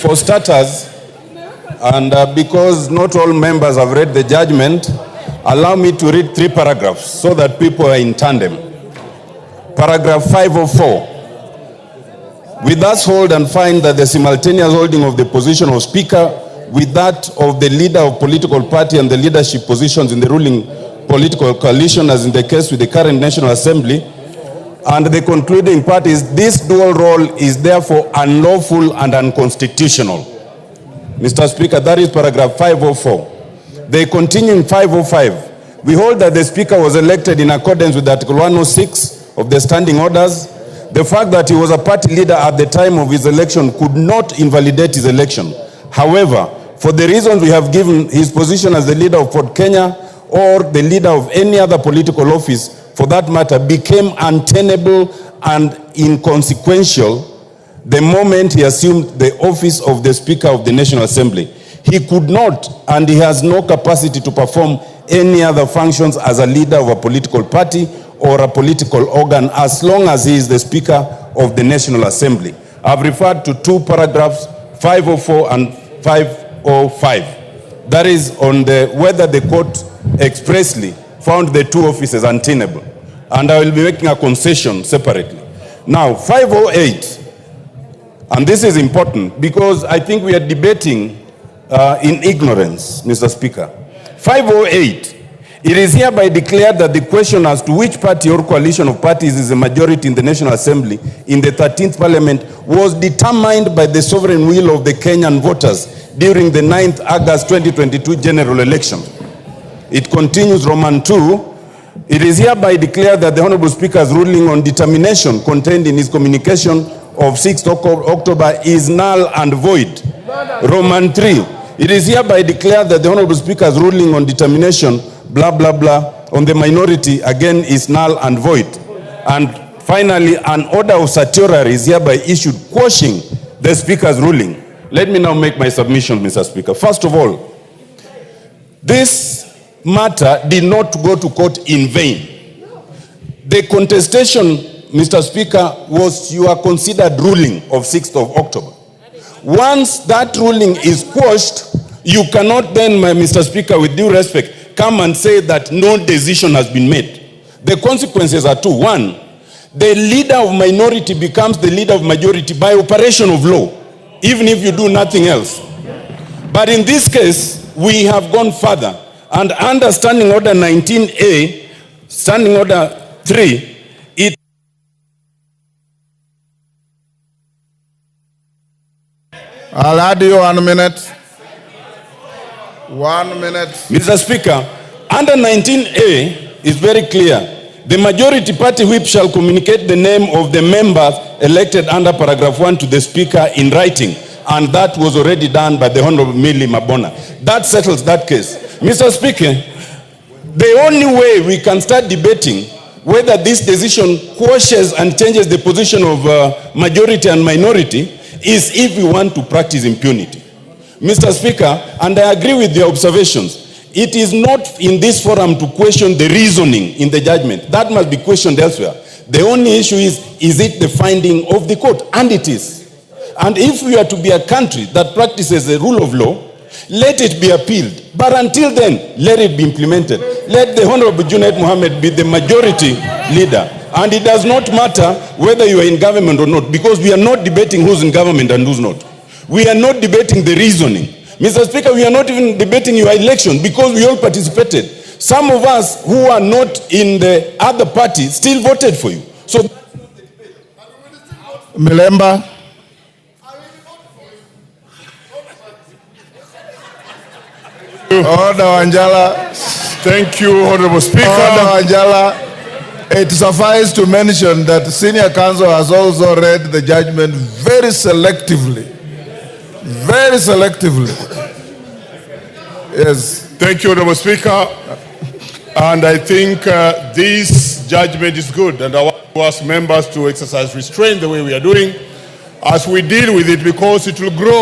For starters, and because not all members have read the judgment, allow me to read 3 paragraphs so that people are in tandem. Paragraph 504. We thus hold and find that the simultaneous holding of the position of Speaker with that of the leader of political party and the leadership positions in the ruling political coalition, as in the case with the current National Assembly, and the concluding part is this dual role is therefore unlawful and unconstitutional. Mr. Speaker, that is paragraph 504. They continue in 505. We hold that the Speaker was elected in accordance with Article 106 of the Standing Orders. The fact that he was a party leader at the time of his election could not invalidate his election. However, for the reasons we have given, his position as the leader of Fort Kenya or the leader of any other political office, for that matter, became untenable and inconsequential the moment he assumed the office of the Speaker of the National Assembly. He could not, and he has no capacity to perform any other functions as a leader of a political party or a political organ as long as he is the Speaker of the National Assembly. I've referred to 2 paragraphs, 504 and 505. That is on the whether the court expressly found the 2 offices untenable. And I will be making a concession separately. Now, 508, and this is important because I think we are debating in ignorance, Mr. Speaker. 508, it is hereby declared that the question as to which party or coalition of parties is a majority in the National Assembly in the 13th Parliament was determined by the sovereign will of the Kenyan voters during the 9th August 2022 general election. It continues, Roman 2, it is hereby declared that the Honorable Speaker's ruling on determination contained in his communication of 6th October is null and void. Roman 3, it is hereby declared that the Honorable Speaker's ruling on determination, blah, blah, blah, on the minority, again, is null and void. And finally, an order of certiorari is hereby issued quashing the Speaker's ruling. Let me now make my submission, Mr. Speaker. First of all, this matter did not go to court in vain. The contestation, Mr. Speaker, was your considered ruling of 6th of October. Once that ruling is quashed, you cannot then, Mr. Speaker, with due respect, come and say that no decision has been made. The consequences are 2. 1, the leader of minority becomes the leader of majority by operation of law, even if you do nothing else. But in this case, we have gone further. And under Standing Order 19A, Standing Order 3, it... I'll add you 1 minute. 1 minute. Mr. Speaker, under 19A is very clear. The majority party whip shall communicate the name of the members elected under paragraph 1 to the Speaker in writing. And that was already done by the Honorable Millie Mabona. That settles that case. Mr. Speaker, the only way we can start debating whether this decision quashes and changes the position of majority and minority is if we want to practice impunity. Mr. Speaker, and I agree with the observations, it is not in this forum to question the reasoning in the judgment. That must be questioned elsewhere. The only issue is it the finding of the court? And it is. And if we are to be a country that practices the rule of law, let it be appealed. But until then, let it be implemented. Let the Honorable Junaid Mohammed be the majority leader. And it does not matter whether you are in government or not, because we are not debating who's in government and who's not. We are not debating the reasoning. Mr. Speaker, we are not even debating your election because we all participated. Some of us who are not in the other party still voted for you. So, Milemba. Order, Wanjala. Thank you, Honorable Speaker. Order, Wanjala. It suffices to mention that the senior counsel has also read the judgment very selectively. Very selectively. Yes. Thank you, Honorable Speaker. And I think this judgment is good, and I want to ask members to exercise restraint the way we are doing as we deal with it, because it will grow.